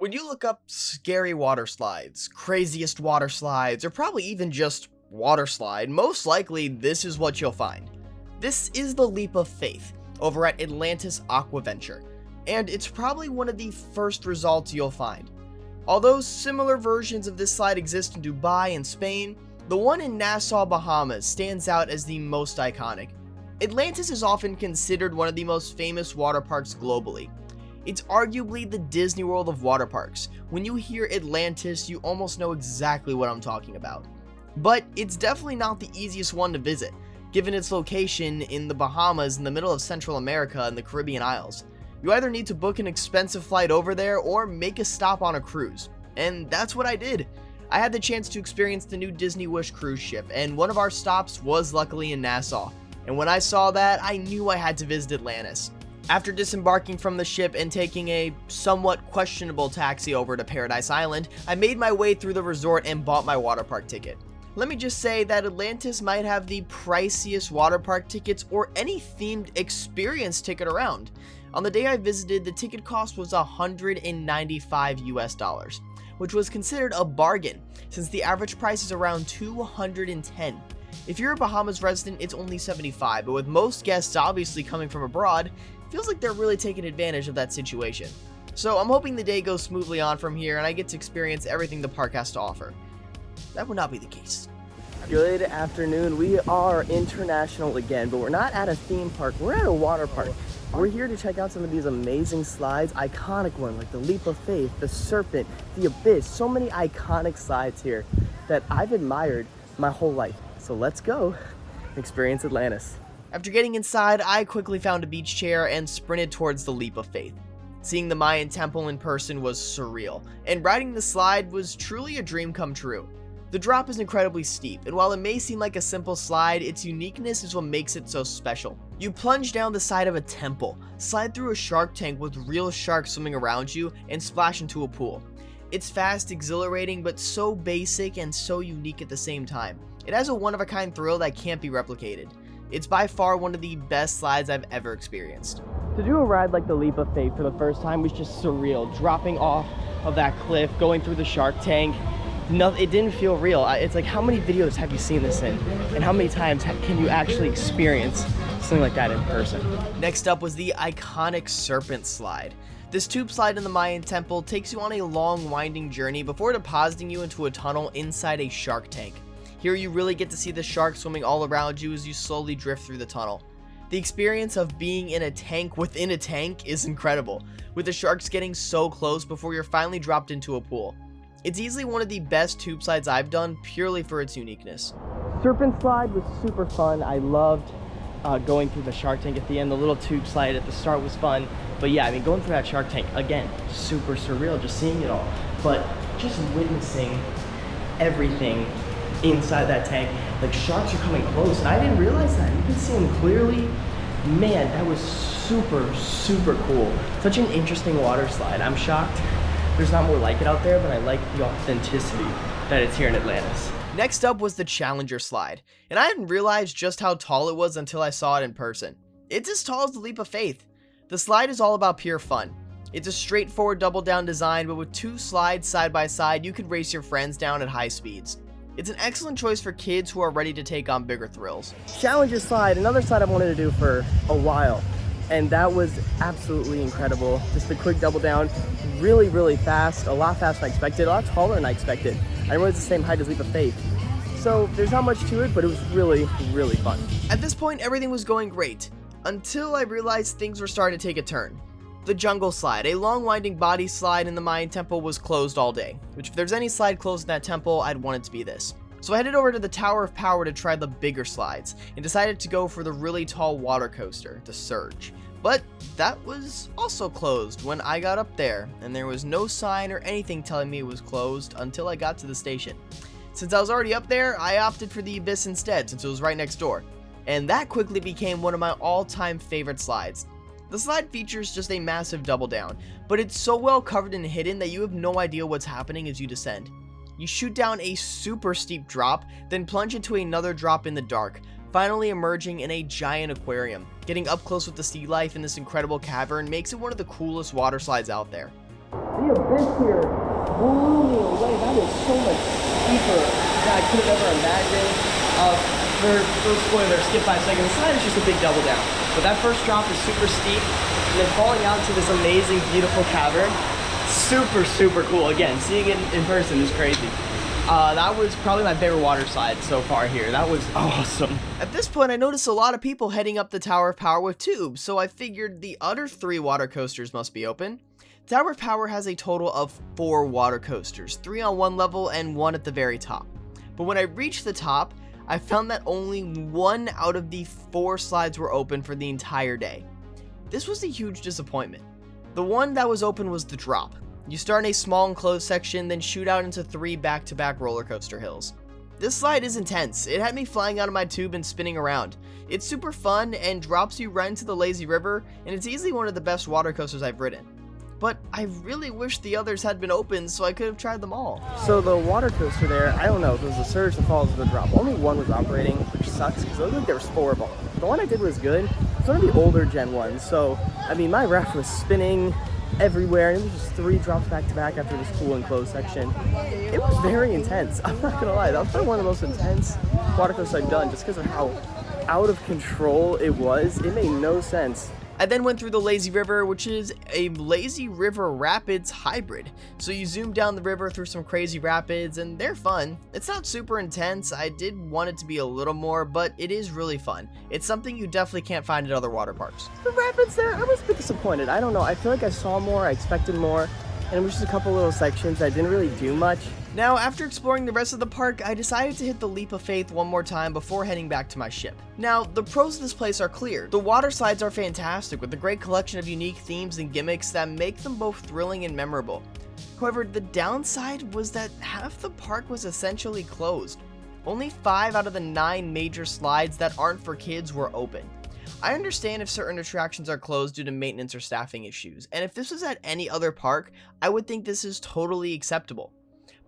When you look up scary water slides, craziest water slides, or probably even just water slide, most likely this is what you'll find. This is the Leap of Faith over at Atlantis Aquaventure, and it's probably one of the first results you'll find. Although similar versions of this slide exist in Dubai and Spain, the one in Nassau Bahamas stands out as the most iconic. Atlantis is often considered one of the most famous water parks globally. It's arguably the Disney World of water parks. When you hear Atlantis, you almost know exactly what I'm talking about. But it's definitely not the easiest one to visit, given its location in the Bahamas in the middle of Central America and the Caribbean Isles. You either need to book an expensive flight over there or make a stop on a cruise, and that's what I did. I had the chance to experience the new Disney Wish cruise ship, and one of our stops was luckily in Nassau. And when I saw that, I knew I had to visit Atlantis. After disembarking from the ship and taking a somewhat questionable taxi over to Paradise Island, I made my way through the resort and bought my water park ticket. Let me just say that Atlantis might have the priciest water park tickets or any themed experience ticket around. On the day I visited, the ticket cost was $195 US, which was considered a bargain since the average price is around $210. If you're a Bahamas resident, it's only $75, but with most guests obviously coming from abroad, feels like they're really taking advantage of that situation. So I'm hoping the day goes smoothly on from here and I get to experience everything the park has to offer. That would not be the case. Good afternoon. We are international again, but we're not at a theme park. We're at a water park. We're here to check out some of these amazing slides, iconic ones like the Leap of Faith, the Serpent, the Abyss. So many iconic slides here that I've admired my whole life. So let's go experience Atlantis. After getting inside, I quickly found a beach chair and sprinted towards the Leap of Faith. Seeing the Mayan temple in person was surreal, and riding the slide was truly a dream come true. The drop is incredibly steep, and while it may seem like a simple slide, its uniqueness is what makes it so special. You plunge down the side of a temple, slide through a shark tank with real sharks swimming around you, and splash into a pool. It's fast, exhilarating, but so basic and so unique at the same time. It has a one-of-a-kind thrill that can't be replicated. It's by far one of the best slides I've ever experienced. To do a ride like the Leap of Faith for the first time was just surreal. Dropping off of that cliff, going through the shark tank, it didn't feel real. It's like, how many videos have you seen this in? And how many times can you actually experience something like that in person? Next up was the iconic Serpent Slide. This tube slide in the Mayan temple takes you on a long, winding journey before depositing you into a tunnel inside a shark tank. Here you really get to see the sharks swimming all around you as you slowly drift through the tunnel. The experience of being in a tank within a tank is incredible, with the sharks getting so close before you're finally dropped into a pool. It's easily one of the best tube slides I've done purely for its uniqueness. Serpent Slide was super fun. I loved going through the shark tank at the end. The little tube slide at the start was fun. But yeah, I mean, going through that shark tank, again, super surreal, just seeing it all. But just witnessing everything inside that tank, like sharks are coming close, and I didn't realize that. You can see them clearly. Man, that was super cool. Such an interesting water slide. I'm shocked there's not more like it out there, but I like the authenticity that it's here in Atlantis. Next up was the Challenger Slide, and I didn't realize just how tall it was until I saw it in person. It's as tall as the Leap of Faith. The slide is all about pure fun. It's a straightforward double down design, but with two slides side by side, you could race your friends down at high speeds. It's an excellent choice for kids who are ready to take on bigger thrills. Challenger Slide, another slide I've wanted to do for a while, and that was absolutely incredible. Just a quick double down, really fast, a lot faster than I expected, a lot taller than I expected. I didn't realize it's the same height as Leap of Faith. So there's not much to it, but it was really fun. At this point, everything was going great, until I realized things were starting to take a turn. The Jungle Slide, a long winding body slide in the Mayan temple, was closed all day, which if there's any slide closed in that temple, I'd want it to be this. So I headed over to the Tower of Power to try the bigger slides, and decided to go for the really tall water coaster, the Surge. But that was also closed when I got up there, and there was no sign or anything telling me it was closed until I got to the station. Since I was already up there, I opted for the Abyss instead since it was right next door, and that quickly became one of my all-time favorite slides. The slide features just a massive double down, but it's so well covered and hidden that you have no idea what's happening as you descend. You shoot down a super steep drop, then plunge into another drop in the dark, finally emerging in a giant aquarium. Getting up close with the sea life in this incredible cavern makes it one of the coolest water slides out there. The event here blew me away. That is so much steeper than I could have ever imagined. For spoiler, skip 5 seconds. The slide is just a big double down. But that first drop is super steep, and then falling out to this amazing, beautiful cavern. Super, super cool. Again, seeing it in person is crazy. That was probably my favorite water slide so far here. That was awesome. At this point, I noticed a lot of people heading up the Tower of Power with tubes, so I figured the other 3 water coasters must be open. Tower of Power has a total of 4 water coasters, 3 on one level and 1 at the very top. But when I reached the top, I found that only 1 out of the 4 slides were open for the entire day. This was a huge disappointment. The one that was open was the drop. You start in a small enclosed section, then shoot out into 3 back-to-back roller coaster hills. This slide is intense. It had me flying out of my tube and spinning around. It's super fun and drops you right into the lazy river, and it's easily one of the best water coasters I've ridden. But I really wish the others had been open so I could have tried them all. So the water coaster there, I don't know if it was the surge, the falls, or the drop. Only 1 was operating, which sucks because it looked like there was 4 of them. The one I did was good. It's one of the older gen ones, so I mean my raft was spinning everywhere, and it was just 3 drops back to back after this cool enclosed section. It was very intense. I'm not gonna lie, that was probably one of the most intense water coasters I've done just because of how out of control it was. It made no sense. I then went through the lazy river, which is a lazy river rapids hybrid. So you zoom down the river through some crazy rapids, and they're fun. It's not super intense. I did want it to be a little more, but it is really fun. It's something you definitely can't find at other water parks. The rapids there, I was a bit disappointed. I don't know, I feel like I saw more, I expected more, and it was just a couple little sections that didn't really do much. Now, after exploring the rest of the park, I decided to hit the Leap of Faith one more time before heading back to my ship. Now, the pros of this place are clear. The water slides are fantastic, with a great collection of unique themes and gimmicks that make them both thrilling and memorable. However, the downside was that half the park was essentially closed. Only 5 out of the 9 major slides that aren't for kids were open. I understand if certain attractions are closed due to maintenance or staffing issues, and if this was at any other park, I would think this is totally acceptable.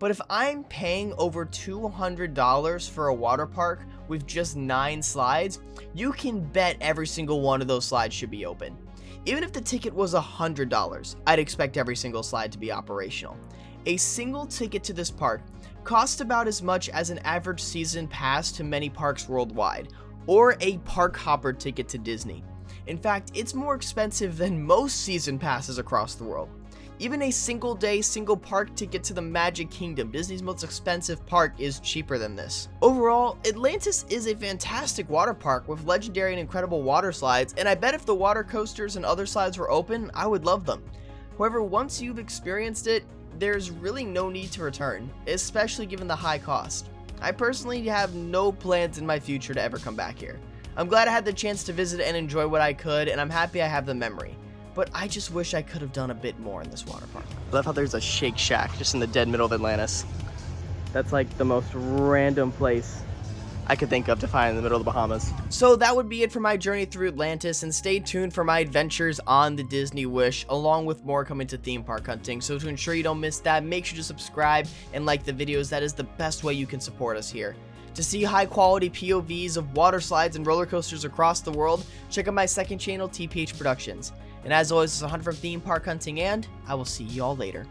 But if I'm paying over $200 for a water park with just 9 slides, you can bet every single one of those slides should be open. Even if the ticket was $100, I'd expect every single slide to be operational. A single ticket to this park costs about as much as an average season pass to many parks worldwide, or a park hopper ticket to Disney. In fact, it's more expensive than most season passes across the world. Even a single day, single park ticket to the Magic Kingdom, Disney's most expensive park, is cheaper than this. Overall, Atlantis is a fantastic water park with legendary and incredible water slides, and I bet if the water coasters and other slides were open, I would love them. However, once you've experienced it, there's really no need to return, especially given the high cost. I personally have no plans in my future to ever come back here. I'm glad I had the chance to visit and enjoy what I could, and I'm happy I have the memory. But I just wish I could have done a bit more in this water park. I love how there's a Shake Shack just in the dead middle of Atlantis. That's like the most random place I could think of to find in the middle of the Bahamas. So that would be it for my journey through Atlantis, and stay tuned for my adventures on the Disney Wish, along with more coming to theme park hunting. So to ensure you don't miss that, make sure to subscribe and like the videos. That is the best way you can support us here. To see high quality POVs of water slides and roller coasters across the world, check out my second channel, TPH Productions. And as always, this is Hunter from Theme Park Hunting, and I will see y'all later.